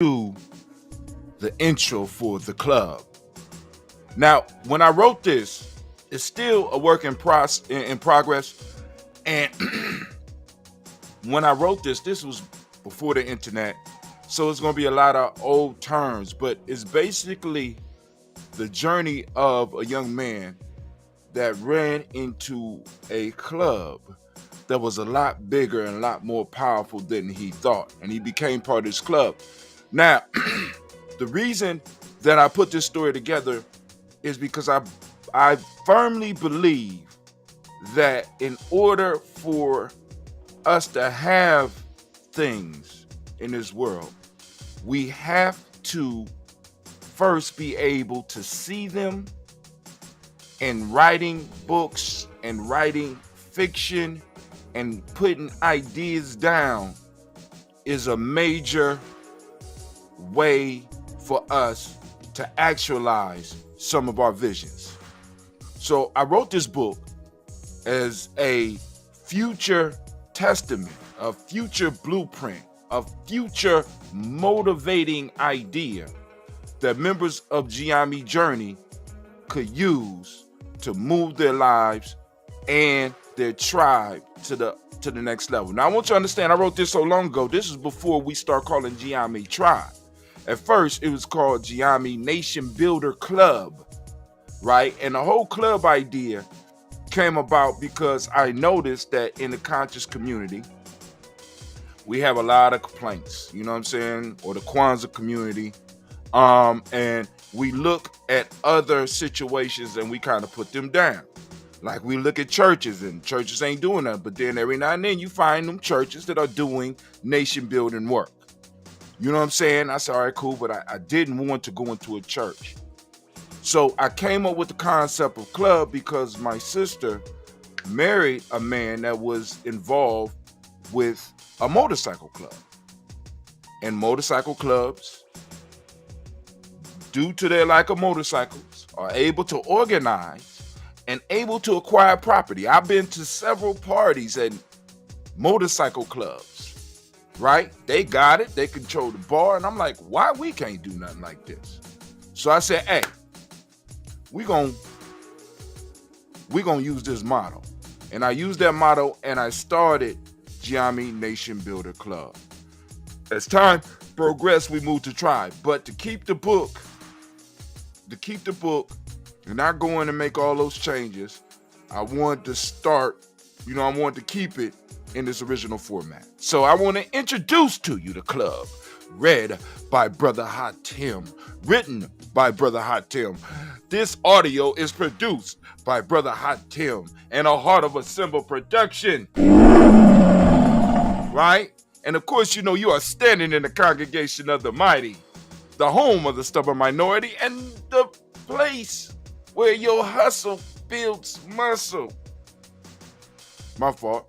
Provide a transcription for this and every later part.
do the intro for the club. Now, when I wrote this, it's still a work in progress. And when I wrote this was before the internet. So it's going to be a lot of old terms, but it's basically the journey of a young man that ran into a club that was a lot bigger and a lot more powerful than he thought. And he became part of this club. Now, the reason that I put this story together is because I firmly believe that in order for us to have things in this world, we have to first be able to see them, and writing books and writing fiction and putting ideas down is a major way for us to actualize some of our visions. So I wrote this book as a future testament, a future blueprint, a future motivating idea that members of Gye-Nyame journey could use to move their lives and their tribe to the next level. Now I want you to understand, I wrote this so long ago. This is before we start calling Gye-Nyame tribe. At first, it was called Gye-Nyame Nation Builder Club, right? And the whole club idea came about because I noticed that in the conscious community, we have a lot of complaints, you know what I'm saying? Or the Kwanzaa community. And we look at other situations and we kind of put them down. Like we look at churches and churches ain't doing that. But then every now and then you find them churches that are doing nation building work. You know what I'm saying? I said, all right, cool, but I didn't want to go into a church. So I came up with the concept of club because my sister married a man that was involved with a motorcycle club. And motorcycle clubs, due to their lack of motorcycles, are able to organize and able to acquire property. I've been to several parties and motorcycle clubs, right? They got it. They control the bar. And I'm like, why we can't do nothing like this? So I said, hey, we gonna use this motto. And I used that motto and I started Gye-Nyame Nation Builder Club. As time progressed, we moved to tribe. But to keep the book and not go in and make all those changes, I wanted to start, I wanted to keep it in this original format. So I want to introduce to you the club, read by Brother Hot Tim, written by Brother Hot Tim. This audio is produced by Brother Hot Tim and a Heart of a Symbol production. Right? And of course, you are standing in the congregation of the mighty, the home of the stubborn minority, and the place where your hustle builds muscle. My fault.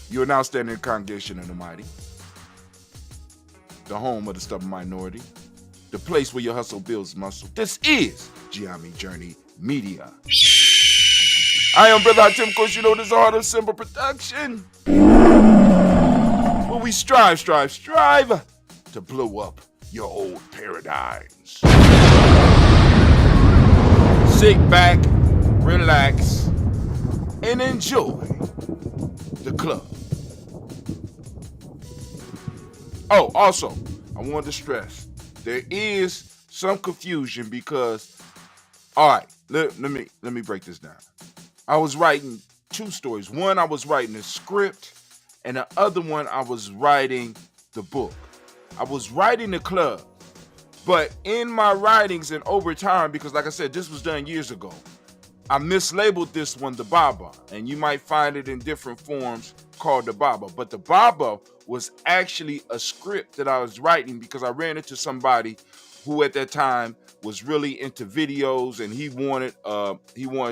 You are now standing in the congregation of the mighty, the home of the stubborn minority, the place where your hustle builds muscle. This is GNJMedia. I am Brother Tim, of course, this is Heart of Symbol production. Where we strive to blow up your old paradigms. Sit back, relax, and enjoy the club. Oh, also, I wanted to stress, there is some confusion because, all right, let me break this down. I was writing two stories. One, I was writing a script, and the other one, I was writing the book. I was writing the club, but in my writings and over time, because like I said, this was done years ago, I mislabeled this one the Baba, and you might find it in different forms called the Baba. But the Baba was actually a script that I was writing because I ran into somebody who at that time was really into videos, and he wanted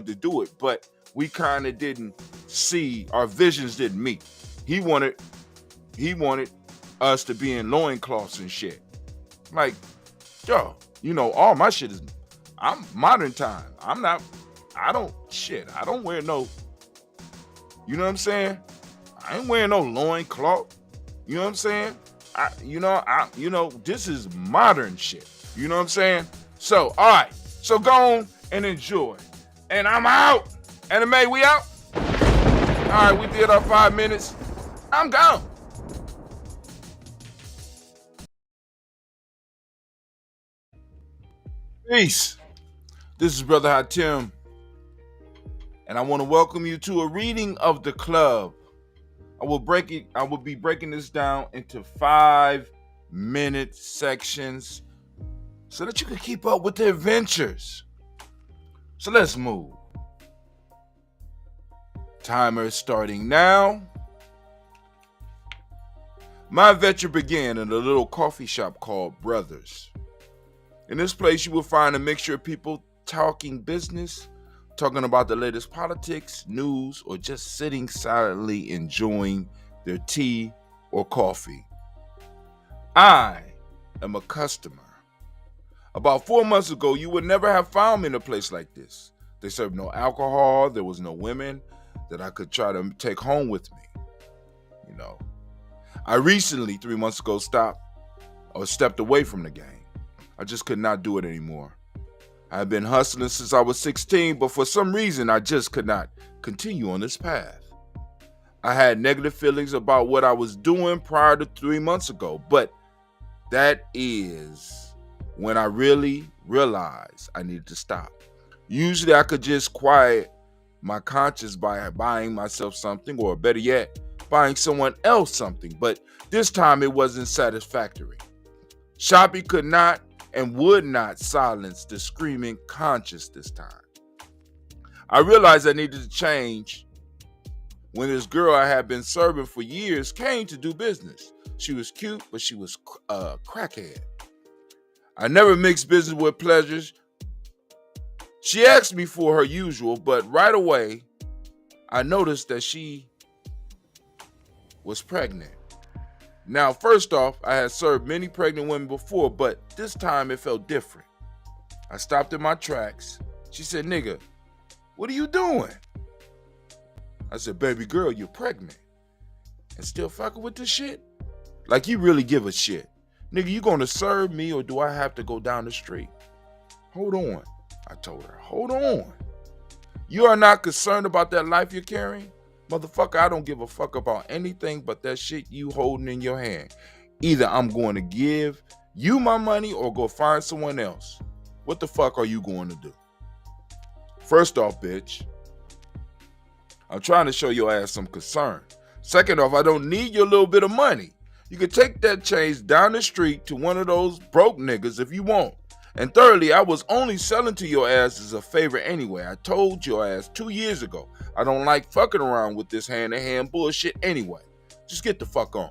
to do it, but we kind of didn't see, our visions didn't meet. He wanted us to be in loincloths and shit. Like, yo, all my shit is, I'm modern time. I don't wear no, you know what I'm saying? I ain't wearing no loincloth. You know what I'm saying? This is modern shit. You know what I'm saying? So, all right. So go on and enjoy. And I'm out. Anime, we out. All right, we did our 5 minutes. I'm gone. Peace. This is Brother Hatim, and I want to welcome you to a reading of the club. I will be breaking this down into 5-minute sections so that you can keep up with the adventures. So let's move. Timer is starting now. My adventure began in a little coffee shop called Brothers. In this place, you will find a mixture of people talking business, talking about the latest politics, news, or just sitting silently enjoying their tea or coffee. I am a customer. About 4 months ago, you would never have found me in a place like this. They served no alcohol, there was no women that I could try to take home with me. I recently, 3 months ago, stepped away from the game. I just could not do it anymore. I had been hustling since I was 16, but for some reason, I just could not continue on this path. I had negative feelings about what I was doing prior to 3 months ago, but that is when I really realized I needed to stop. Usually, I could just quiet my conscience by buying myself something, or better yet, buying someone else something, but this time it wasn't satisfactory. Shopping could not and would not silence the screaming conscience this time. I realized I needed to change when this girl I had been serving for years came to do business. She was cute, but she was a crackhead. I never mixed business with pleasures. She asked me for her usual, but right away, I noticed that she was pregnant. Now, first off, I had served many pregnant women before, but this time it felt different. I stopped in my tracks. She said, "Nigga, what are you doing?" I said, "Baby girl, you're pregnant. And still fucking with this shit? Like you really give a shit. Nigga, you gonna serve me or do I have to go down the street?" "Hold on," I told her. "Hold on. You are not concerned about that life you're carrying? Motherfucker, I don't give a fuck about anything but that shit you holding in your hand. Either I'm going to give you my money or go find someone else. What the fuck are you going to do?" First off, bitch, I'm trying to show your ass some concern. Second off, I don't need your little bit of money. You can take that change down the street to one of those broke niggas if you want. And thirdly, I was only selling to your ass as a favor anyway. I told your ass 2 years ago, I don't like fucking around with this hand-to-hand bullshit anyway. Just get the fuck on.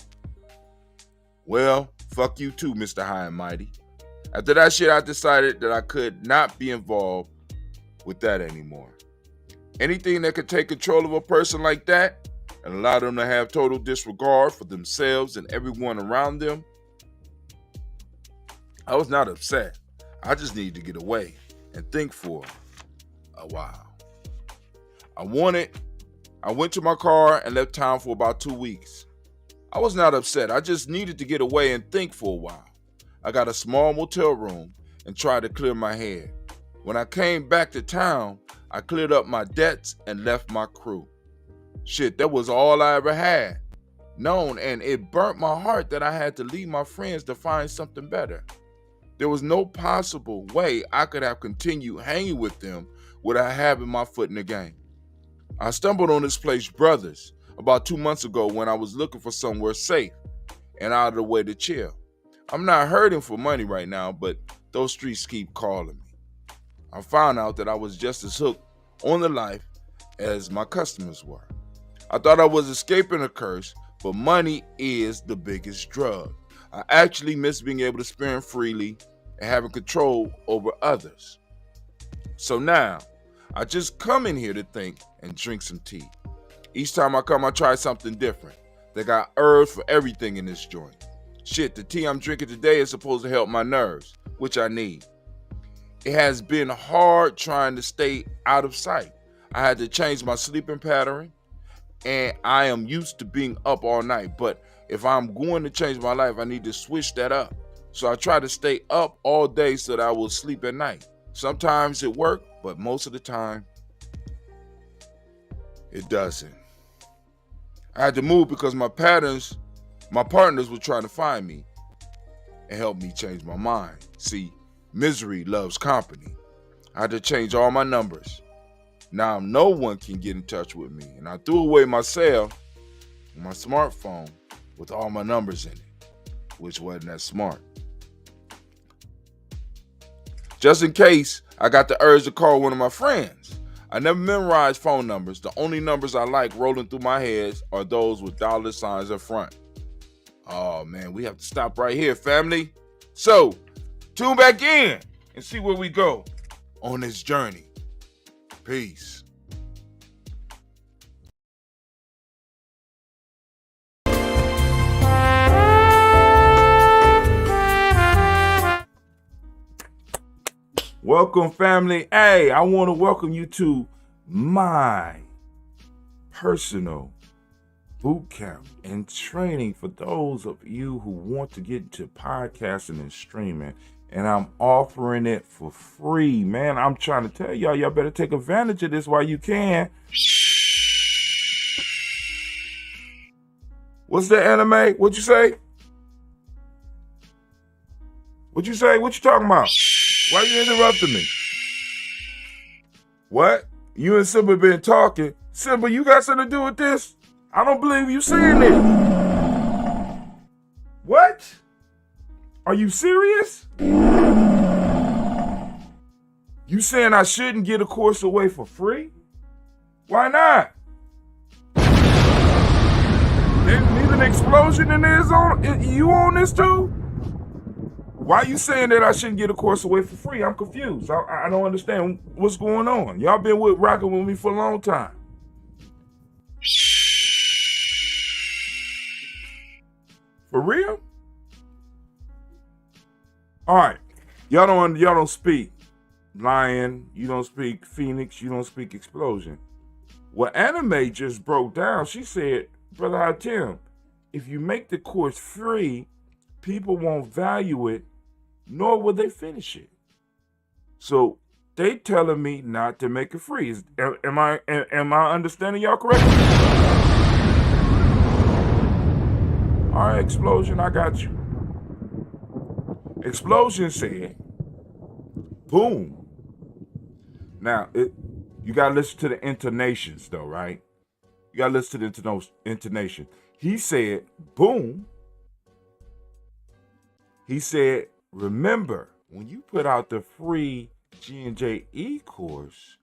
Well, fuck you too, Mr. High and Mighty. After that shit, I decided that I could not be involved with that anymore. Anything that could take control of a person like that and allow them to have total disregard for themselves and everyone around them, I was not upset. I just needed to get away and think for a while. I went to my car and left town for about 2 weeks. I was not upset. I just needed to get away and think for a while. I got a small motel room and tried to clear my head. When I came back to town, I cleared up my debts and left my crew. Shit, that was all I ever had known, and it burnt my heart that I had to leave my friends to find something better. There was no possible way I could have continued hanging with them without having my foot in the game. I stumbled on this place, Brothers, about 2 months ago when I was looking for somewhere safe and out of the way to chill. I'm not hurting for money right now, but those streets keep calling me. I found out that I was just as hooked on the life as my customers were. I thought I was escaping a curse, but money is the biggest drug. I actually miss being able to spend freely and having control over others. So now, I just come in here to think and drink some tea. Each time I come, I try something different. They got herbs for everything in this joint. Shit, the tea I'm drinking today is supposed to help my nerves, which I need. It has been hard trying to stay out of sight. I had to change my sleeping pattern, and I am used to being up all night, but if I'm going to change my life, I need to switch that up. So I try to stay up all day so that I will sleep at night. Sometimes it works, but most of the time, it doesn't. I had to move because my partners were trying to find me and help me change my mind. See, misery loves company. I had to change all my numbers. Now no one can get in touch with me. And I threw away my cell, my smartphone, with all my numbers in it, which wasn't that smart. Just in case I got the urge to call one of my friends. I never memorized phone numbers. The only numbers I like rolling through my head are those with dollar signs up front. Oh man, we have to stop right here, family. So, tune back in and see where we go on this journey. Peace. Welcome, family. Hey, I want to welcome you to my personal boot camp and training for those of you who want to get into podcasting and streaming. And I'm offering it for free, man. I'm trying to tell y'all better take advantage of this while you can. What's the anime? What'd you say? What'd you say? What you talking about? Why you interrupting me? What? You and Simba been talking. Simba, you got something to do with this? I don't believe you saying it. What? Are you serious? You saying I shouldn't get a course away for free? Why not? Need an explosion in there? You on this too? Why you saying that I shouldn't get a course away for free? I'm confused. I don't understand what's going on. Y'all been rocking with me for a long time. For real? All right. Y'all don't speak Lion. You don't speak Phoenix. You don't speak Explosion. What Anime just broke down, she said, Brother Hatim, if you make the course free, people won't value it, nor will they finish it. So they telling me not to make it free. Am I understanding y'all correctly? All right, Explosion, I got you. Explosion said, boom. Now, you got to listen to the intonations, though, right? You got to listen to those intonations. He said, boom. He said, remember, when you put out the free GNJE course,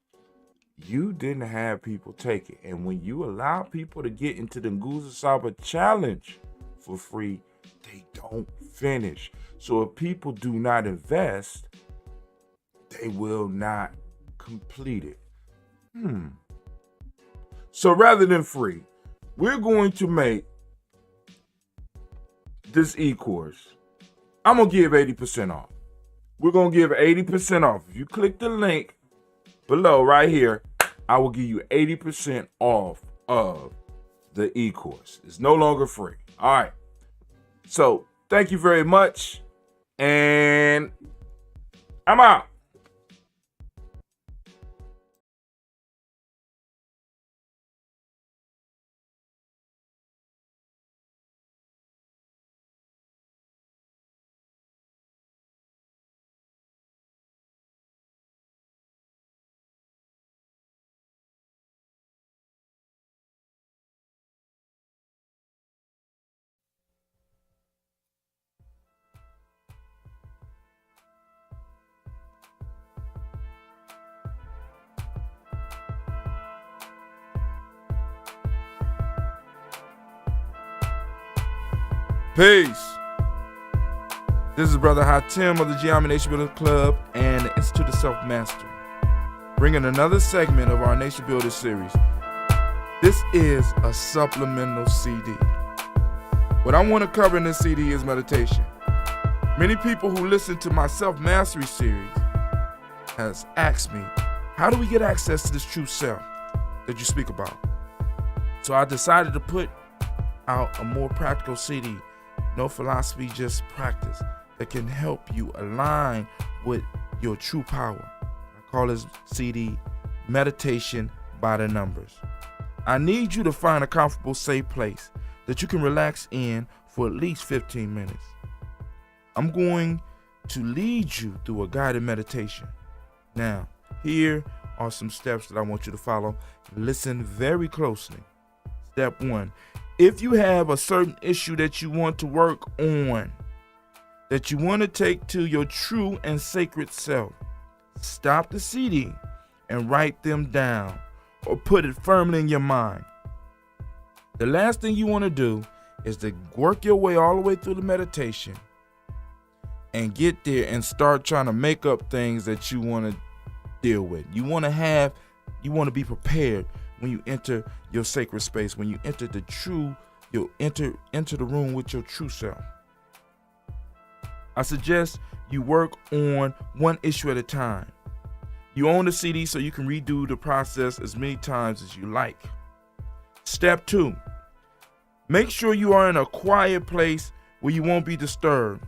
you didn't have people take it. And when you allow people to get into the Nguza Saba challenge for free, they don't finish. So if people do not invest, they will not complete it. So rather than free, we're going to make this e-course. I'm going to give 80% off. We're going to give 80% off. If you click the link below right here, I will give you 80% off of the e-course. It's no longer free. All right. So thank you very much. And I'm out. Peace. This is Brother Hatim of the Gye-Nyame Nation Builder Club and the Institute of Self-Mastery, bringing another segment of our Nation Builder series. This is a supplemental CD. What I want to cover in this CD is meditation. Many people who listen to my Self-Mastery series has asked me, how do we get access to this true self that you speak about? So I decided to put out a more practical CD. No philosophy, just practice that can help you align with your true power. I call this CD Meditation by the Numbers. I need you to find a comfortable, safe place that you can relax in for at least 15 minutes. I'm going to lead you through a guided meditation. Now, here are some steps that I want you to follow. Listen very closely. Step 1. If you have a certain issue that you want to work on, that you want to take to your true and sacred self, stop the CD and write them down or put it firmly in your mind. The last thing you want to do is to work your way all the way through the meditation and get there and start trying to make up things that you want to deal with. You want to be prepared when you enter your sacred space, when you enter you'll enter the room with your true self. I suggest you work on one issue at a time. You own the CD so you can redo the process as many times as you like. Step 2, make sure you are in a quiet place where you won't be disturbed.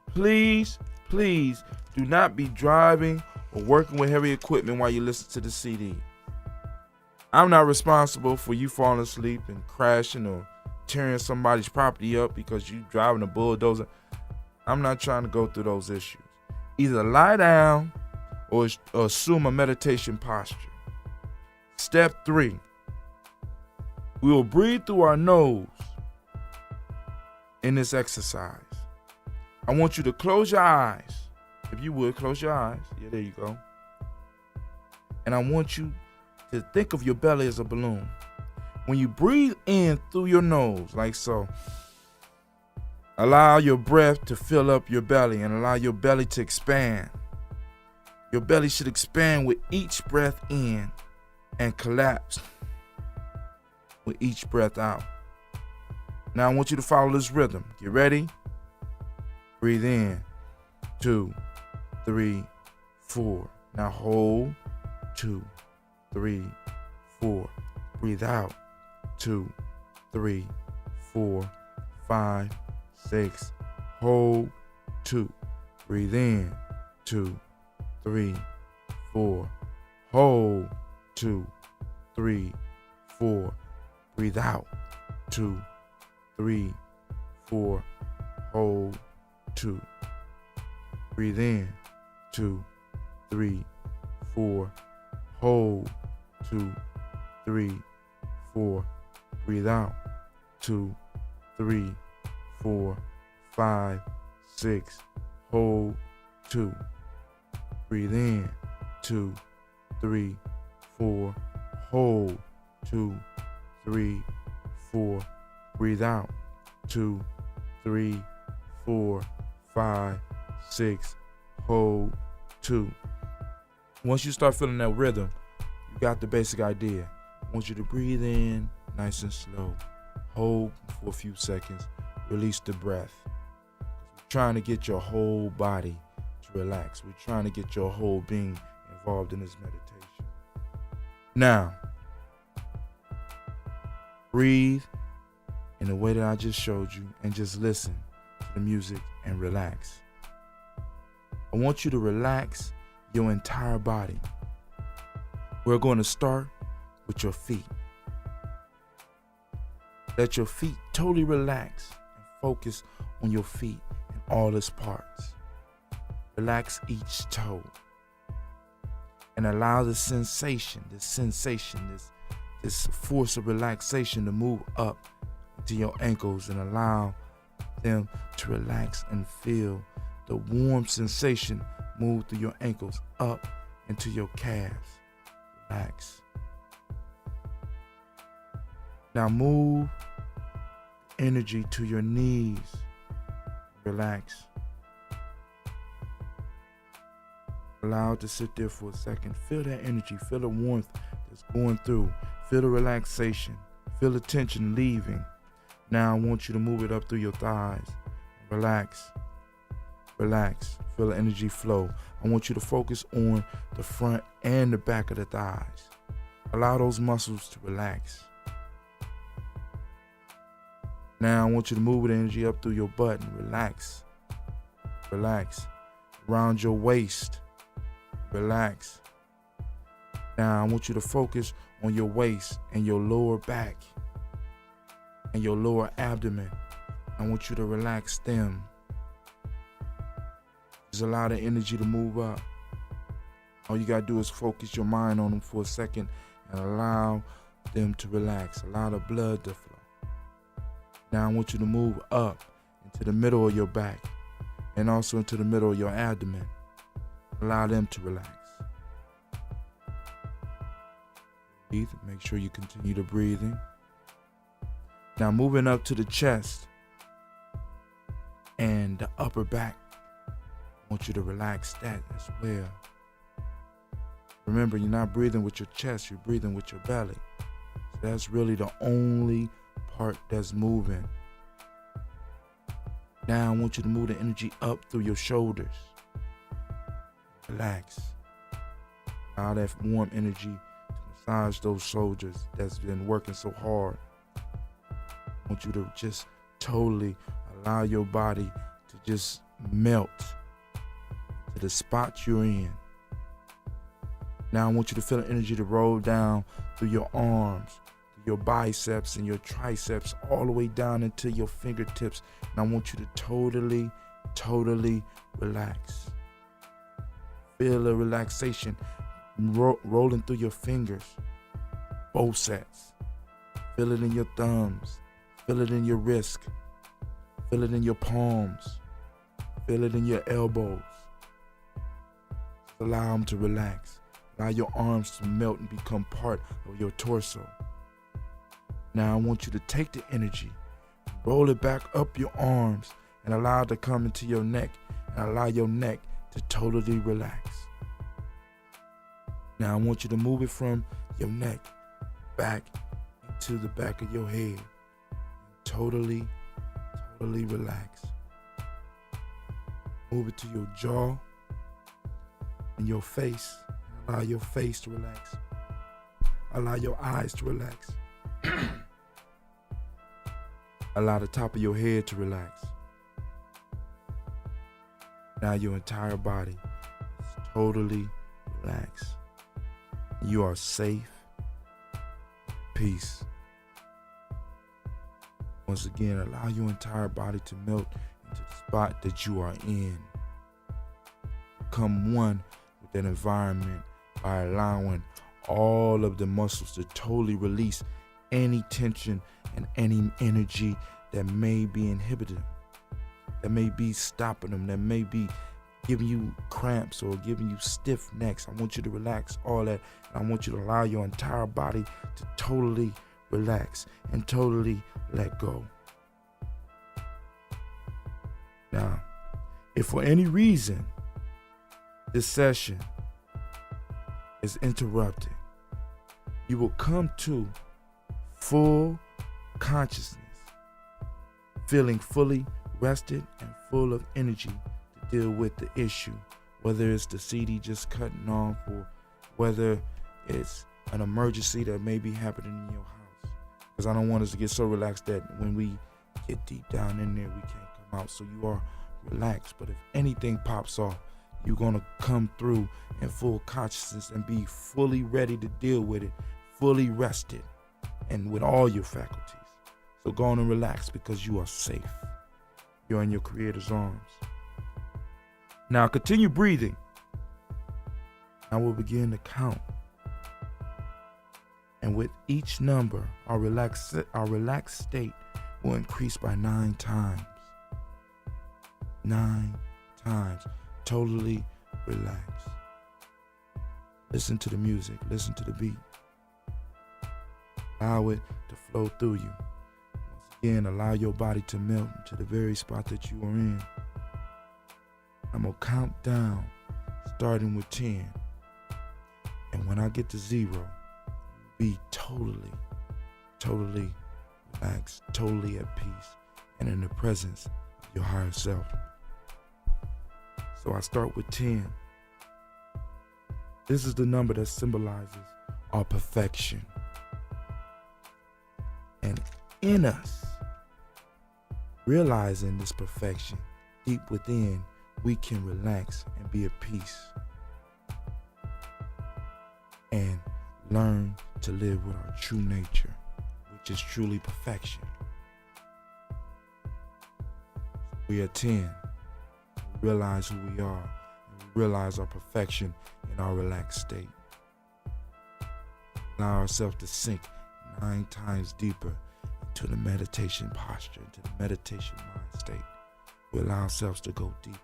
Please do not be driving or working with heavy equipment while you listen to the CD. I'm not responsible for you falling asleep and crashing or tearing somebody's property up because you driving a bulldozer. I'm not trying to go through those issues. Either lie down or assume a meditation posture. Step 3, we will breathe through our nose in this exercise. I want you to close your eyes. If you would, close your eyes. Yeah, there you go. And I want you to think of your belly as a balloon. When you breathe in through your nose, like so, allow your breath to fill up your belly and allow your belly to expand. Your belly should expand with each breath in and collapse with each breath out. Now I want you to follow this rhythm. Get ready? Breathe in. 2, 3, 4. Now hold. 2, 3, 4. Breathe out. 2, 3, 4, 5, 6. Hold. 2. Breathe in. 2, 3, 4. Hold. 2, 3, 4. Breathe out. 2, 3, 4. Hold. 2. Breathe in. 2, 3, 4. Hold. 2, 3, 4. Breathe out. 2, 3, 4, 5, 6. Hold. 2. Breathe in. 2, 3, 4. Hold. 2, 3, 4. Breathe out. 2, 3, 4, 5, 6. Hold. 2. Once you start feeling that rhythm, you got the basic idea. I want you to breathe in nice and slow. Hold for a few seconds. Release the breath. We're trying to get your whole body to relax. We're trying to get your whole being involved in this meditation. Now, breathe in the way that I just showed you and just listen to the music and relax. I want you to relax your entire body. We're going to start with your feet. Let your feet totally relax and focus on your feet and all its parts. Relax each toe and allow the sensation, this force of relaxation to move up into your ankles and allow them to relax and feel the warm sensation move through your ankles up into your calves. Relax. Now move energy to your knees. Relax. Allow it to sit there for a second. Feel that energy. Feel the warmth that's going through. Feel the relaxation. Feel the tension leaving. Now I want you to move it up through your thighs. Relax. Relax. Feel the energy flow. I want you to focus on the front and the back of the thighs. Allow those muscles to relax. Now I want you to move the energy up through your butt and relax. Relax. Around your waist. Relax. Now I want you to focus on your waist and your lower back and your lower abdomen. I want you to relax them. Just allow the energy to move up. All you gotta do is focus your mind on them for a second and allow them to relax. Allow the blood to flow. Now I want you to move up into the middle of your back and also into the middle of your abdomen. Allow them to relax. Breathe. Make sure you continue to breathing. Now moving up to the chest and the upper back. I want you to relax that as well. Remember, you're not breathing with your chest, you're breathing with your belly. So that's really the only part that's moving. Now I want you to move the energy up through your shoulders. Relax. Allow that warm energy to massage those shoulders that's been working so hard. I want you to just totally allow your body to just melt to the spot you're in. Now I want you to feel the energy to roll down through your arms, your biceps and your triceps, all the way down into your fingertips. And I want you to totally relax. Feel the relaxation rolling through your fingers, both sets. Feel it in your thumbs. Feel it in your wrist. Feel it in your palms. Feel it in your elbows. Just allow them to relax. Allow your arms to melt and become part of your torso. Now I want you to take the energy, roll it back up your arms, and allow it to come into your neck, and allow your neck to totally relax. Now I want you to move it from your neck back into the back of your head. Totally relax. Move it to your jaw and your face. Allow your face to relax. Allow your eyes to relax. Allow the top of your head to relax. Now your entire body is totally relaxed. You are safe. Peace. Once again, allow your entire body to melt into the spot that you are in. Become one with that environment by allowing all of the muscles to totally release any tension and any energy that may be inhibiting, that may be stopping them, that may be giving you cramps or giving you stiff necks. I want you to relax all that. And I want you to allow your entire body to totally relax and totally let go. Now, if for any reason this session is interrupted, you will come to full consciousness, feeling fully rested and full of energy to deal with the issue, whether it's the CD just cutting off or whether it's an emergency that may be happening in your house. Because I don't want us to get so relaxed that when we get deep down in there, we can't come out. So you are relaxed. But if anything pops off, you're going to come through in full consciousness and be fully ready to deal with it, fully rested, and with all your faculties. So go on and relax because you are safe. You're in your Creator's arms. Now continue breathing. Now we'll begin to count. And with each number, our relaxed state will increase by 9 times. 9 times. Totally relax. Listen to the music. Listen to the beat. Allow it to flow through you. Once again, allow your body to melt into the very spot that you are in. I'm going to count down, starting with 10. And when I get to 0, be totally relaxed, totally at peace, and in the presence of your higher self. So I start with 10. This is the number that symbolizes our perfection. And in us Realizing this perfection deep within, we can relax and be at peace and learn to live with our true nature, which is truly perfection. We are 10. We realize who we are, and we realize our perfection in our relaxed state. Allow ourselves to sink 9 times deeper into the meditation posture, into the meditation mind state. We allow ourselves to go deep.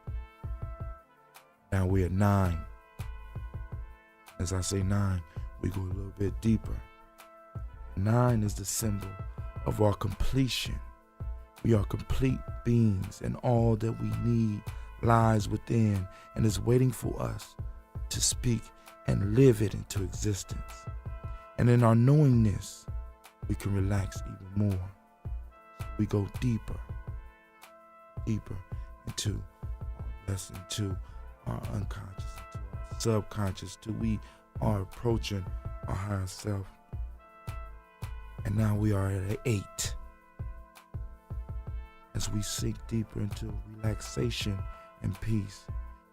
Now we are 9. As I say 9, we go a little bit deeper. 9 is the symbol of our completion. We are complete beings, and all that we need lies within and is waiting for us to speak and live it into existence. And in our knowingness, we can relax even more. We go deeper into our lesson, into our unconscious, into our subconscious, till we are approaching our higher self. And now we are at an 8. As we sink deeper into relaxation and peace,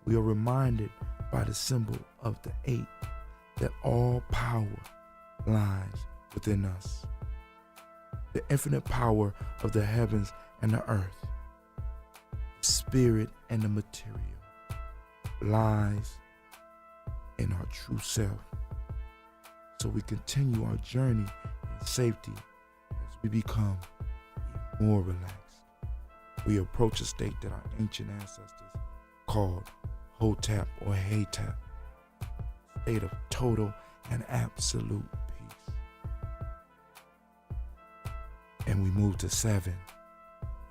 we are reminded by the symbol of the 8 that all power lies within us. The infinite power of the heavens and the earth, the spirit and the material, lies in our true self. So we continue our journey in safety as we become even more relaxed. We approach a state that our ancient ancestors called Hotep or Haytep, state of total and absolute peace. And we move to 7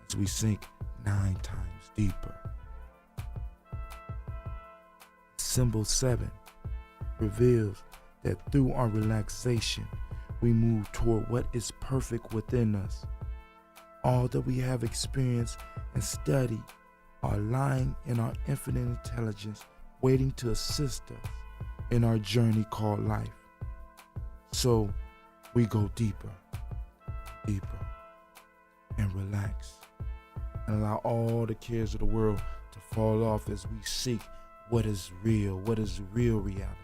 as we sink 9 times deeper. Symbol 7 reveals that through our relaxation, we move toward what is perfect within us. All that we have experienced and studied are lying in our infinite intelligence, waiting to assist us in our journey called life. So we go deeper, and relax, and allow all the cares of the world to fall off as we seek what is real reality.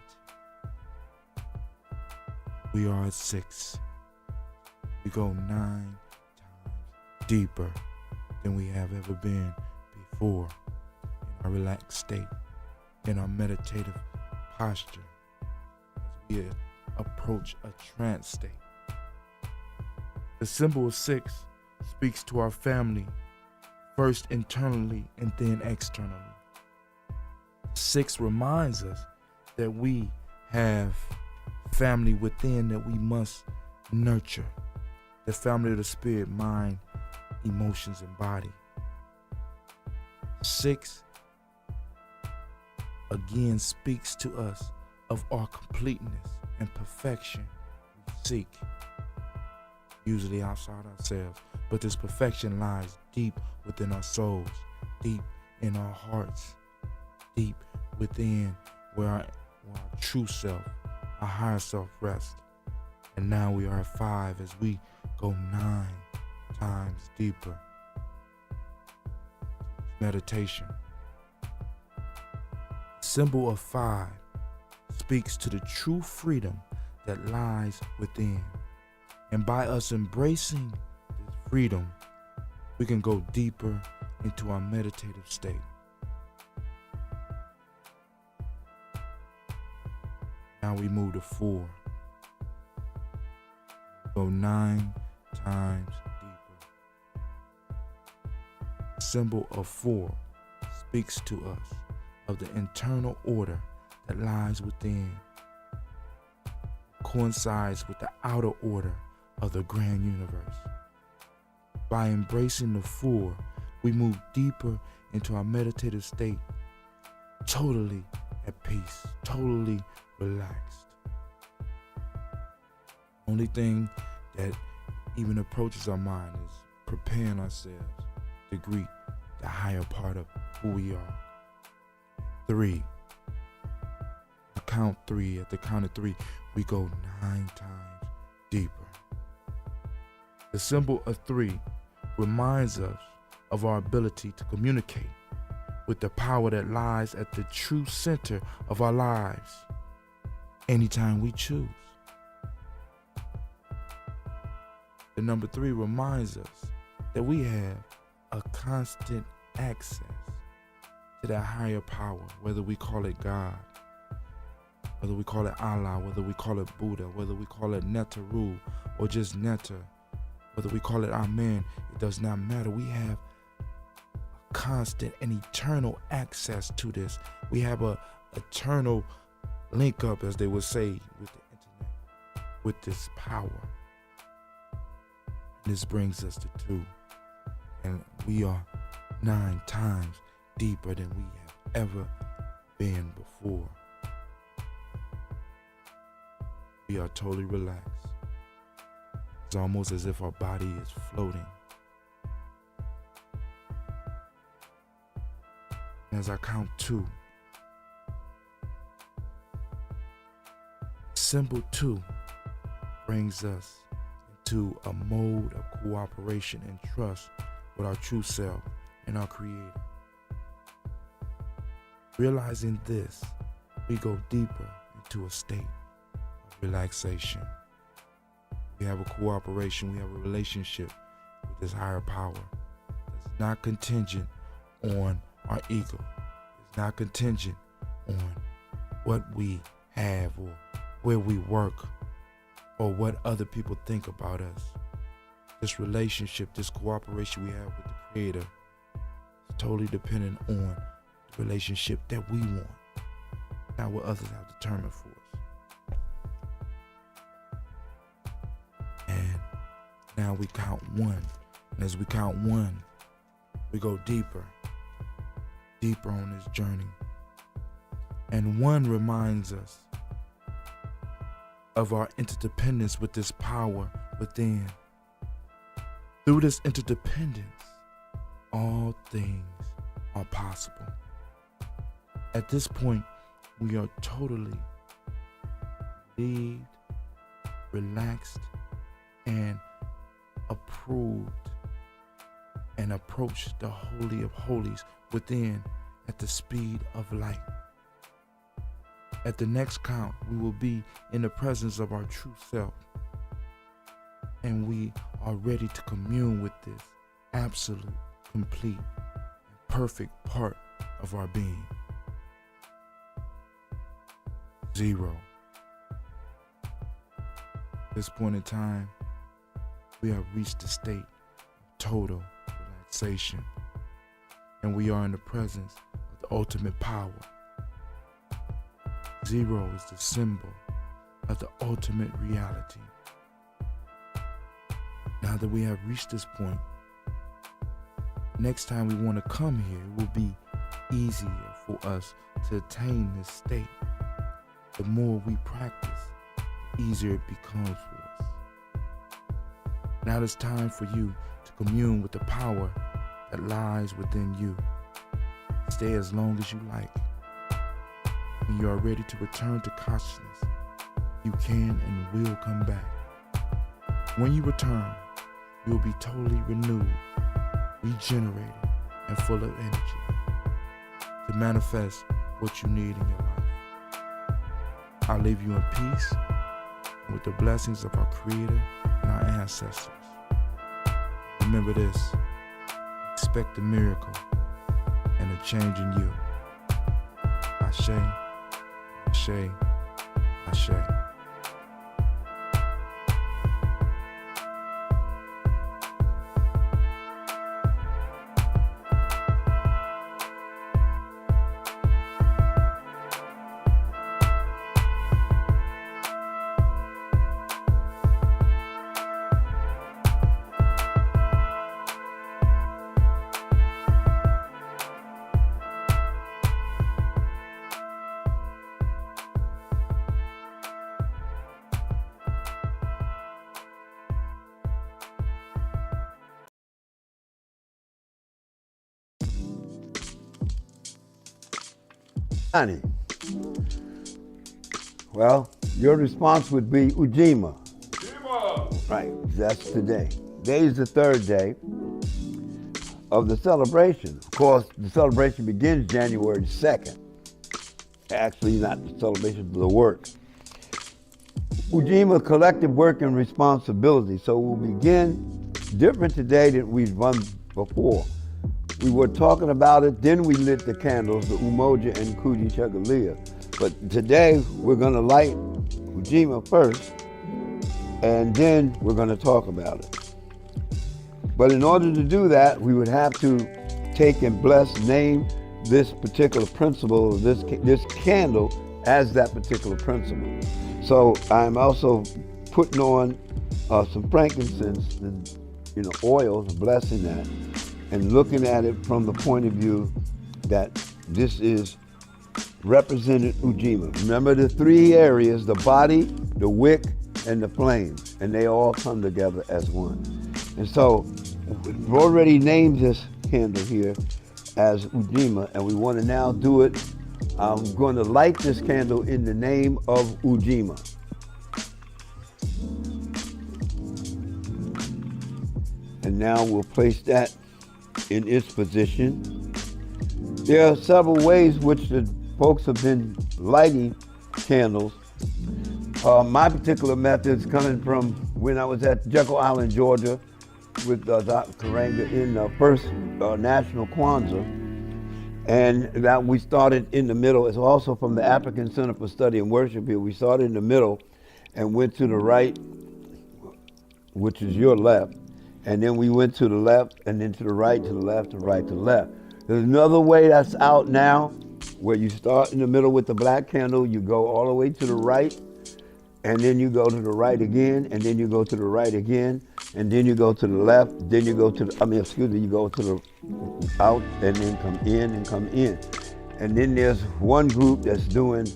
We are at 6. We go 9 times deeper than we have ever been before in our relaxed state, in our meditative posture, as we approach a trance state. The symbol of 6 speaks to our family, first internally and then externally. 6 reminds us that we have family within that we must nurture. The family of the spirit, mind, emotions, and body. 6 again speaks to us of our completeness and perfection we seek, usually outside ourselves. But this perfection lies deep within our souls, deep in our hearts, deep within where our true self, our higher self rests. And now we are at 5 as we go 9 times deeper. Meditation. Symbol of 5 speaks to the true freedom that lies within. And by us embracing this freedom, we can go deeper into our meditative state. Now we move to 4. Go 9 times deeper. Symbol of 4 speaks to us of the internal order that lies within, coincides with the outer order of the grand universe. By embracing the 4, we move deeper into our meditative state, totally at peace, totally relaxed. Only thing that even approaches our mind is preparing ourselves to greet the higher part of who we are. 3. I count 3. At the count of 3, we go 9 times deeper. The symbol of 3 reminds us of our ability to communicate with the power that lies at the true center of our lives anytime we choose. The number 3 reminds us that we have a constant access to that higher power, whether we call it God, whether we call it Allah, whether we call it Buddha, whether we call it Netaru or just Neta, whether we call it Amen, it does not matter. We have a constant and eternal access to this. We have a eternal link up, as they would say, with the internet, with this power. This brings us to 2, and we are 9 times deeper than we have ever been before. We are totally relaxed. It's almost as if our body is floating. As I count 2, symbol 2 brings us into a mode of cooperation and trust with our true self and our Creator. Realizing this, we go deeper into a state of relaxation. We have a cooperation, we have a relationship with this higher power that's not contingent on our ego. It's not contingent on what we have or where we work or what other people think about us. This relationship, this cooperation we have with the Creator is totally dependent on the relationship that we want, not what others have determined for us. And now we count 1. And as we count 1, we go deeper on this journey. And 1 reminds us of our interdependence with this power within. Through this interdependence, all things are possible. At this point, we are totally relieved, relaxed, and approved, and approach the Holy of Holies within at the speed of light. At the next count, we will be in the presence of our true self, and we are ready to commune with this absolute, complete, and perfect part of our being. 0. At this point in time, we have reached a state of total relaxation, and we are in the presence of the ultimate power. 0 is the symbol of the ultimate reality. Now that we have reached this point, next time we want to come here, it will be easier for us to attain this state. The more we practice, the easier it becomes for us. Now it's time for you to commune with the power that lies within you. Stay as long as you like. When you are ready to return to consciousness, you can and will come back. When you return, you will be totally renewed, regenerated, and full of energy to manifest what you need in your life. I'll leave you in peace and with the blessings of our Creator and our ancestors. Remember this: expect a miracle and a change in you. Ashe, Ashe, Ashe. Well, your response would be Ujima. Right, that's today. Today is the 3rd day of the celebration. Of course, the celebration begins January 2nd. Actually, not the celebration, but the work. Ujima, collective work and responsibility. So we'll begin different today than we've run before. We were talking about it, then we lit the candles, the Umoja and Kuji Chagalia. But today we're gonna light Ujima first, and then we're gonna talk about it. But in order to do that, we would have to take and bless, name this particular principle, this candle as that particular principle. So I'm also putting on some frankincense and oils, blessing that, and looking at it from the point of view that this is represented Ujima. Remember the three areas, the body, the wick, and the flame, and they all come together as one. And so we've already named this candle here as Ujima, and we want to now do it. I'm going to light this candle in the name of Ujima. And now we'll place that in its position. There are several ways which the folks have been lighting candles. My particular method is coming from when I was at Jekyll Island, Georgia, with Dr. Karanga in the first National Kwanzaa. And that we started in the middle. It's also from the African Center for Study and Worship here. We started in the middle and went to the right, which is your left. And then we went to the left and then to the right, to the left, to the right, to the left. There's another way that's out now where you start in the middle with the black candle, you go all the way to the right, and then you go to the right again, and then you go to the right again, and then you go to the left, then you go to the, you go to the out and then come in and come in. And then there's one group that's doing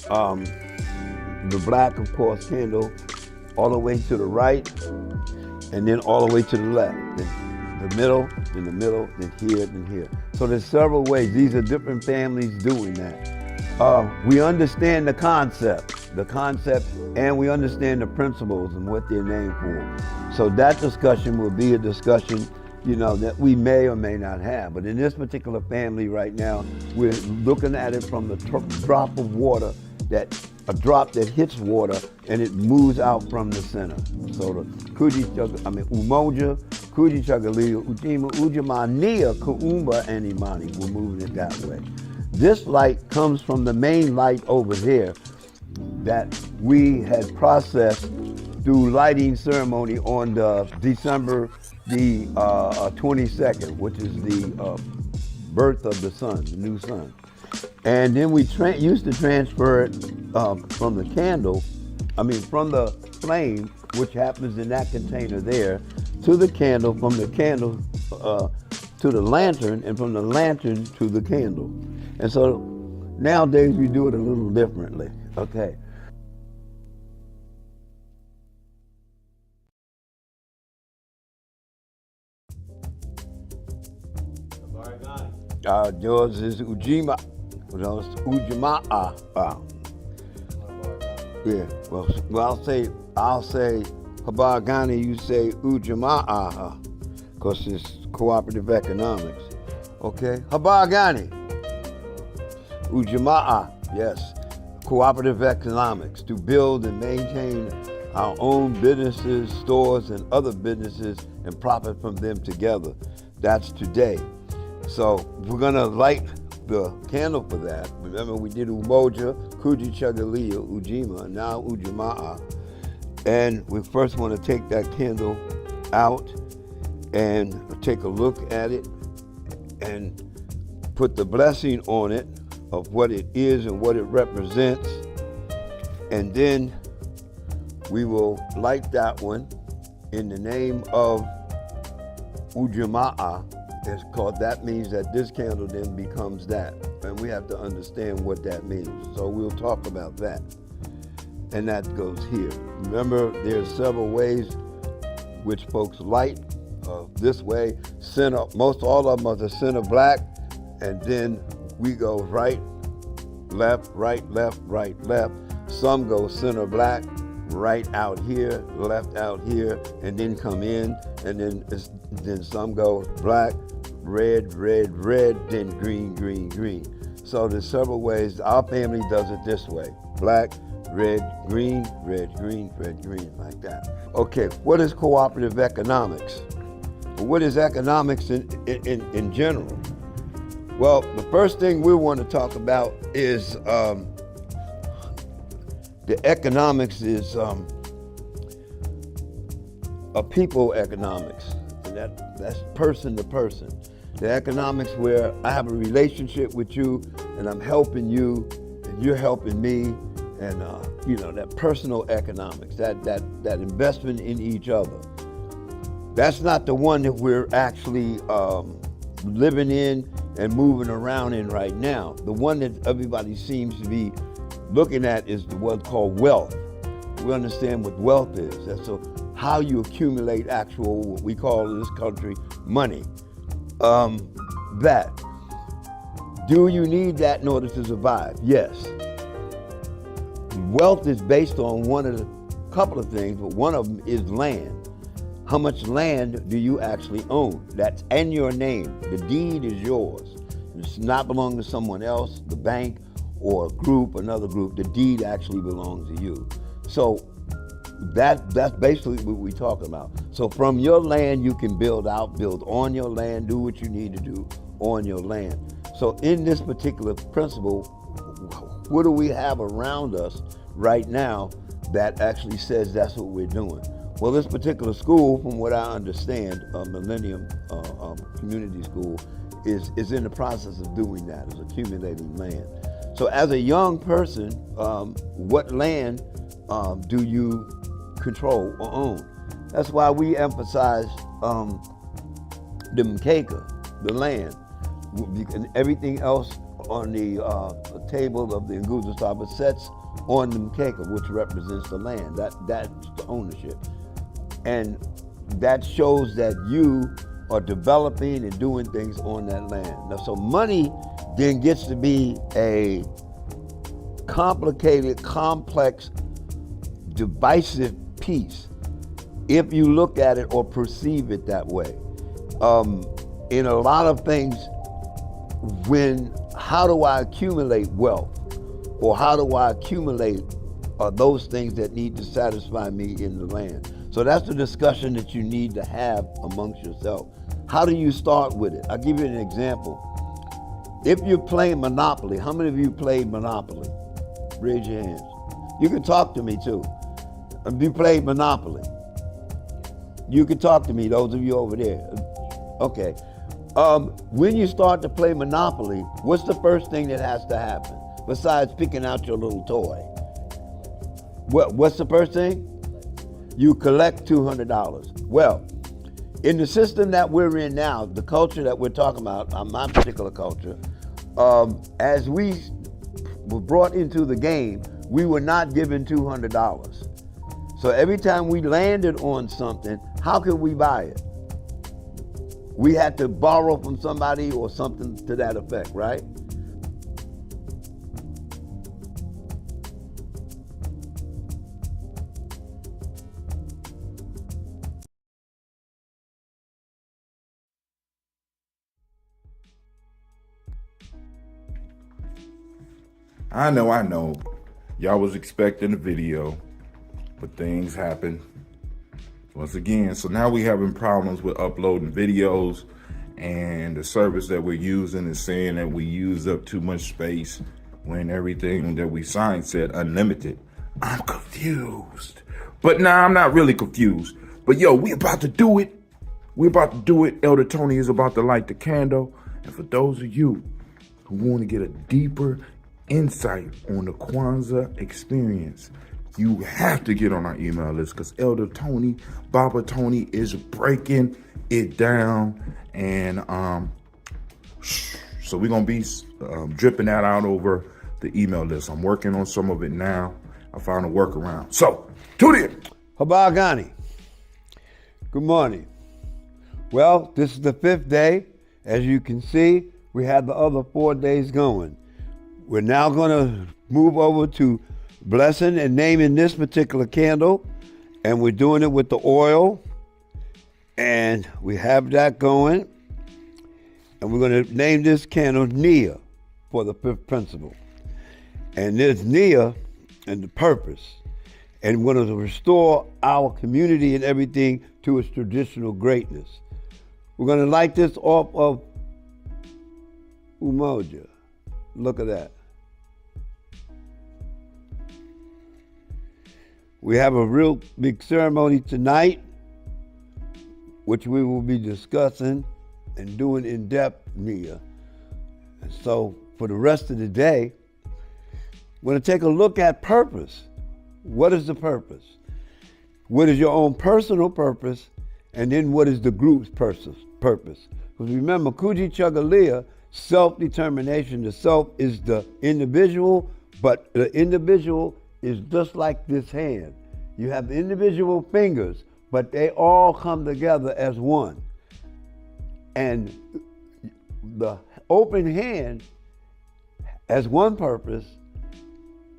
the black, of course, candle all the way to the right, and then all the way to the left. Then the middle, then here. So there's several ways. These are different families doing that. We understand the concept, and we understand the principles and what they're named for. So that discussion will be a discussion, that we may or may not have. But in this particular family right now, we're looking at it from the drop of water, a drop that hits water and it moves out from the center. So the Umoja, Kuji Chagalia, Ujima, Ujimania, Kuumba, and Imani. We're moving it that way. This light comes from the main light over there that we had processed through lighting ceremony on December the 22nd, which is the birth of the sun, the new sun. And then we used to transfer it from the candle, from the flame, which happens in that container there, to the candle, from the candle to the lantern, and from the lantern to the candle. And so nowadays we do it a little differently, okay? Yours is Ujima. Yours is Ujima'a. Yeah. Well, I'll say Habagani. You say Ujima'a, because it's cooperative economics. Okay. Habagani. Ujima'a. Yes. Cooperative economics, to build and maintain our own businesses, stores, and other businesses, and profit from them together. That's today. So we're gonna light the candle for that. Remember, we did Umoja, Kuji Chagalia, Ujima, and now Ujima'a. And we first want to take that candle out and take a look at it and put the blessing on it of what it is and what it represents. And then we will light that one in the name of Ujima'a. It's called, that means that this candle then becomes that. And we have to understand what that means. So we'll talk about that. And that goes here. Remember, there's several ways which folks light. This way, center, most all of them are the center black, and then we go right, left, right, left, right, left. Some go center black, right out here, left out here, and then come in, and then some go black, red, red, red, then green, green, green. So there's several ways. Our family does it this way: black, red, green, red, green, red, green, like that. Okay, what is cooperative economics? What is economics in general? Well, the first thing we want to talk about is the economics is a people economics. And that's person to person. The economics where I have a relationship with you and I'm helping you and you're helping me, and that personal economics, that investment in each other. That's not the one that we're actually living in and moving around in right now. The one that everybody seems to be looking at is the one called wealth. We understand what wealth is. That's how you accumulate actual, what we call in this country, money. That. Do you need that in order to survive? Yes. Wealth is based on couple of things, but one of them is land. How much land do you actually own? That's in your name. The deed is yours. It's not belong to someone else, the bank, or a group, another group. The deed actually belongs to you. So that's basically what we're talking about. So from your land, you can build on your land, do what you need to do on your land. So in this particular principle, what do we have around us right now that actually says that's what we're doing? Well, this particular school, from what I understand, Millennium Community School, is in the process of doing that, is accumulating land. So as a young person, what land do you control or own? That's why we emphasize the mkeka, the land, and everything else on the table of the Nguzo Saba sets on the mkeka, which represents the land. That's the ownership. And that shows that you are developing and doing things on that land. Now, so money then gets to be a complicated, complex, divisive piece if you look at it or perceive it that way. In a lot of things, how do I accumulate wealth, or how do I accumulate those things that need to satisfy me in the land? So that's the discussion that you need to have amongst yourself. How do you start with it? I'll give you an example. If you're playing Monopoly, how many of you played Monopoly? Raise your hands. You can talk to me too. If you played Monopoly, you can talk to me, those of you over there. Okay. When you start to play Monopoly, what's the first thing that has to happen besides picking out your little toy? What's the first thing? You collect $200. Well, in the system that we're in now, the culture that we're talking about, my particular culture, as we were brought into the game, we were not given $200. So every time we landed on something, how could we buy it? We had to borrow from somebody or something to that effect, right? I know. Y'all was expecting a video, but things happened once again. So now we having problems with uploading videos, and the service that we're using is saying that we use up too much space when everything that we signed said unlimited. I'm confused. But nah, I'm not really confused. But yo, we about to do it. We're about to do it. Elder Tony is about to light the candle. And for those of you who want to get a deeper insight on the Kwanzaa experience, you have to get on our email list, because Elder Tony, Baba Tony, is breaking it down. And so we're going to be dripping that out over the email list. I'm working on some of it now. I found a workaround. So, tune in. Habagani. Good morning. Well, this is the 5th day. As you can see, we had the other 4 days going. We're now going to move over to blessing and naming this particular candle, and we're doing it with the oil, and we have that going. And we're going to name this candle Nia for the fifth principle. And there's Nia and the purpose. And we're going to restore our community and everything to its traditional greatness. We're going to light this off of Umoja. Look at that. We have a real big ceremony tonight, which we will be discussing and doing in depth, Nia. And so for the rest of the day, we're going to take a look at purpose. What is the purpose? What is your own personal purpose? And then what is the group's purpose? Because remember, Kuji Chagalia, self-determination, the self is the individual, but the individual is just like this hand. You have individual fingers, but they all come together as one. And the open hand has one purpose,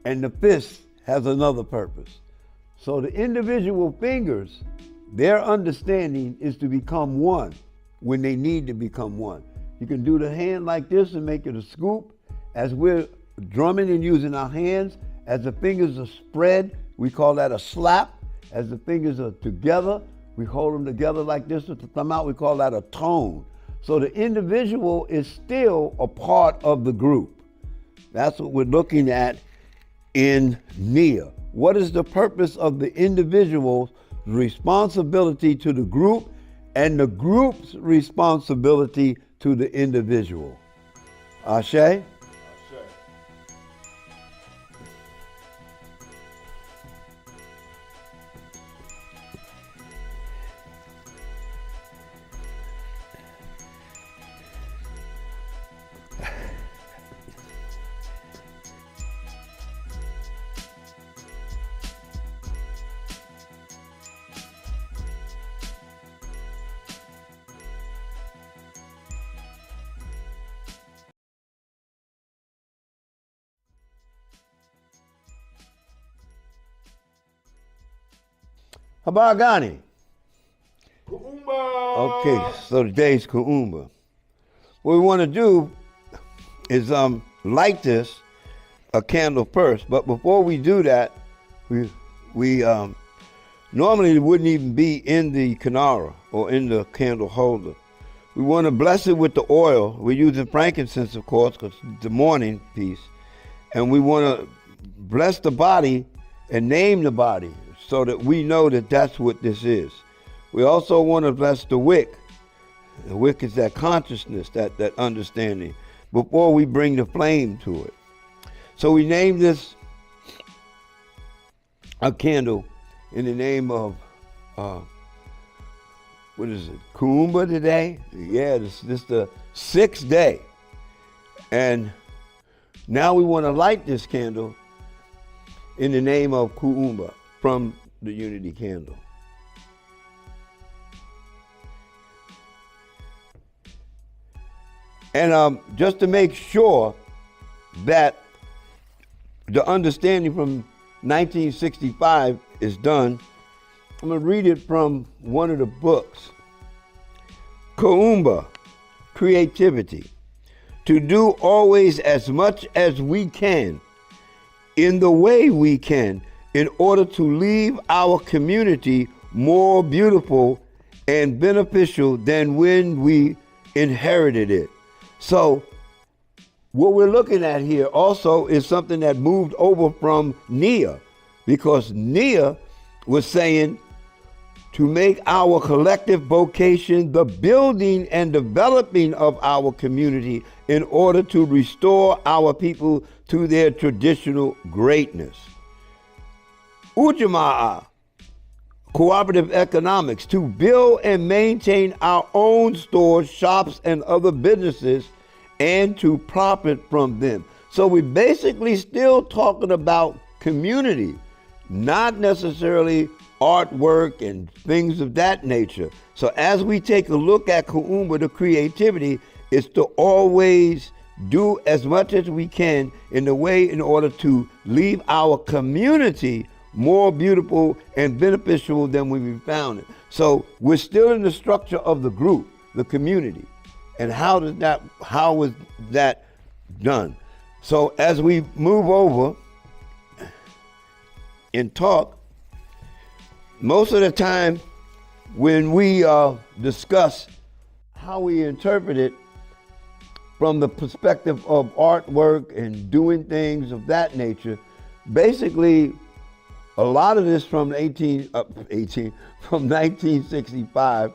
and the fist has another purpose. So the individual fingers, their understanding is to become one when they need to become one. You can do the hand like this and make it a scoop. As we're drumming and using our hands, as the fingers are spread, we call that a slap. As the fingers are together, we hold them together like this with the thumb out, we call that a tone. So the individual is still a part of the group. That's what we're looking at in Nia. What is the purpose of the individual's responsibility to the group and the group's responsibility to the individual? Ashe? Habagani. Kuumba. Okay, so today's Kuumba. What we want to do is light this a candle first, but before we do that, we normally it wouldn't even be in the Kanara or in the candle holder. We want to bless it with the oil. We're using frankincense, of course, because it's the morning piece, and we want to bless the body and name the body, so that we know that that's what this is. We also want to bless the wick. The wick is that consciousness, that understanding, before we bring the flame to it. So we named this a candle in the name of, what is it, Kuumba today? Yeah, this is the 6th day. And now we want to light this candle in the name of Kuumba from the Unity Candle. And just to make sure that the understanding from 1965 is done, I'm going to read it from one of the books. Kuumba, creativity. To do always as much as we can, in the way we can, in order to leave our community more beautiful and beneficial than when we inherited it. So what we're looking at here also is something that moved over from Nia, because Nia was saying to make our collective vocation the building and developing of our community in order to restore our people to their traditional greatness. Ujamaa, cooperative economics, to build and maintain our own stores, shops, and other businesses, and to profit from them. So we're basically still talking about community, not necessarily artwork and things of that nature. So as we take a look at Kuumba, the creativity is to always do as much as we can in the way in order to leave our community more beautiful and beneficial than when we found it. So we're still in the structure of the group, the community. And how was that done? So as we move over and talk, most of the time when we discuss how we interpret it from the perspective of artwork and doing things of that nature, basically a lot of this from 1965,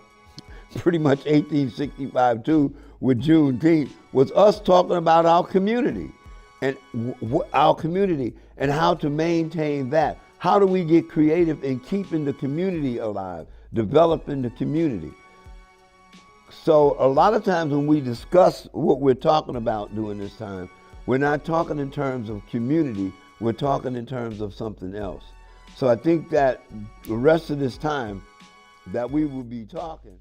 pretty much 1865 too, with Juneteenth, was us talking about our community and our community and how to maintain that. How do we get creative in keeping the community alive, developing the community? So a lot of times when we discuss what we're talking about during this time, we're not talking in terms of community, we're talking in terms of something else. So I think that the rest of this time that we will be talking,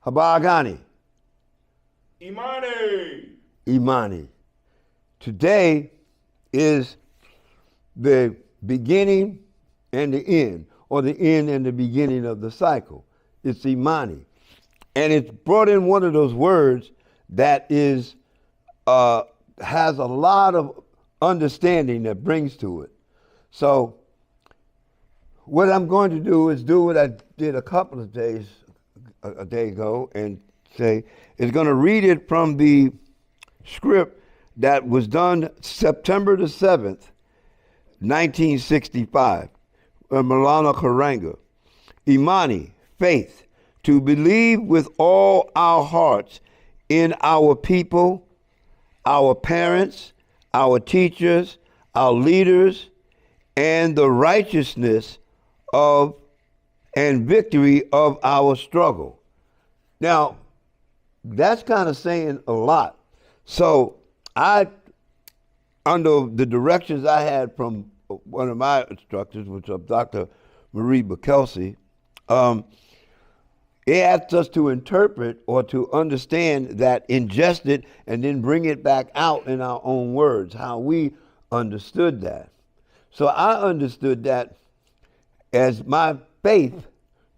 Habagani, Imani. Imani. Today is the beginning and the end, or the end and the beginning of the cycle. It's Imani. And it's brought in one of those words that is has a lot of understanding that brings to it. So what I'm going to do is do what I did a couple of days, a day ago, and say, it's going to read it from the script that was done September the 7th, 1965, Malana Karanga. Imani, faith, to believe with all our hearts in our people, our parents, our teachers, our leaders, and the righteousness of and victory of our struggle. Now, that's kind of saying a lot. So under the directions I had from one of my instructors, which was Dr. Marie Bekelsey, it asked us to interpret or to understand that, ingest it, and then bring it back out in our own words, how we understood that. So I understood that as my faith,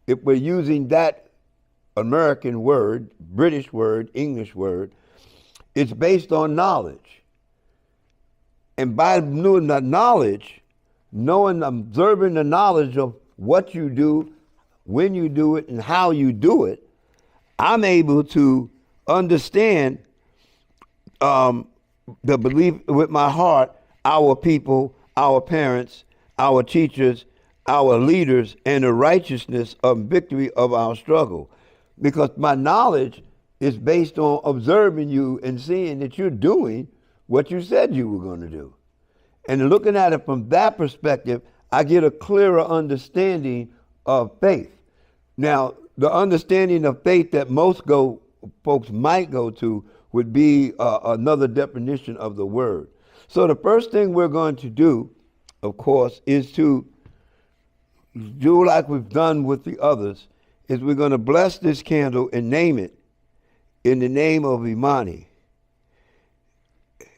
if we're using that American word, British word, English word, it's based on knowledge. And by knowing the knowledge, observing the knowledge of what you do, when you do it, and how you do it, I'm able to understand the belief with my heart, our people, our parents, our teachers, our leaders, and the righteousness of victory of our struggle. Because my knowledge is based on observing you and seeing that you're doing what you said you were going to do. And looking at it from that perspective, I get a clearer understanding of faith. Now, the understanding of faith that most folks might go to would be another definition of the word. So the first thing we're going to do, of course, is to do like we've done with the others, is we're going to bless this candle and name it in the name of Imani.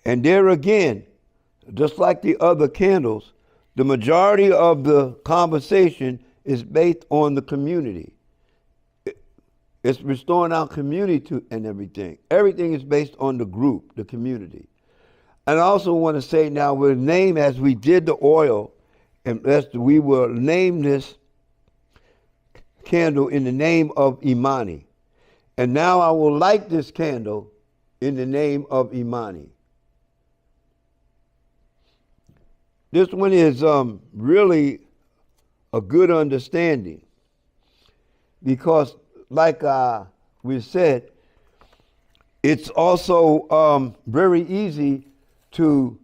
And there again, just like the other candles, the majority of the conversation is based on the community. It's restoring our community and everything. Everything is based on the group, the community. And I also want to say now, we'll name, as we did the oil, and we will name this candle in the name of Imani. And now I will light this candle in the name of Imani. This one is really a good understanding. Because, like we said, it's also very easy to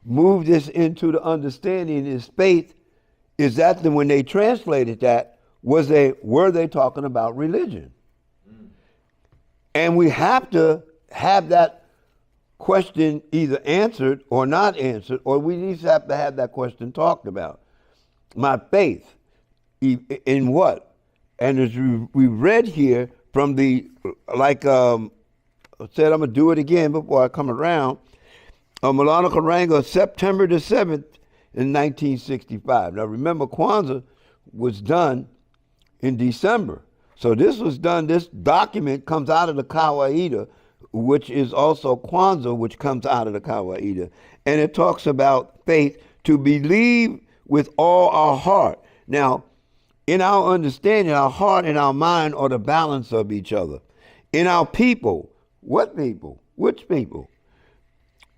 move this into the understanding is faith. Is that when they translated that, were they talking about religion? And we have to have that question either answered or not answered, or we just have to have that question talked about. My faith in what? And as we read here from the, like I said, I'm going to do it again before I come around. Maulana Karanga, September the 7th in 1965. Now remember, Kwanzaa was done in December. So this was done, this document comes out of the Kawaida, which is also Kwanzaa, which comes out of the Kawaida. And it talks about faith, to believe with all our heart. Now, in our understanding, our heart and our mind are the balance of each other. In our people, what people? Which people?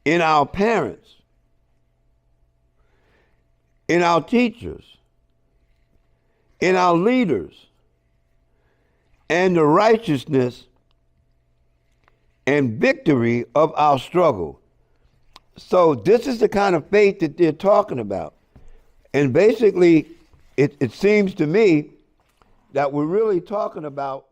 In our parents, in our teachers, in our leaders, and the righteousness and victory of our struggle. So this is the kind of faith that they're talking about. And basically, it seems to me that we're really talking about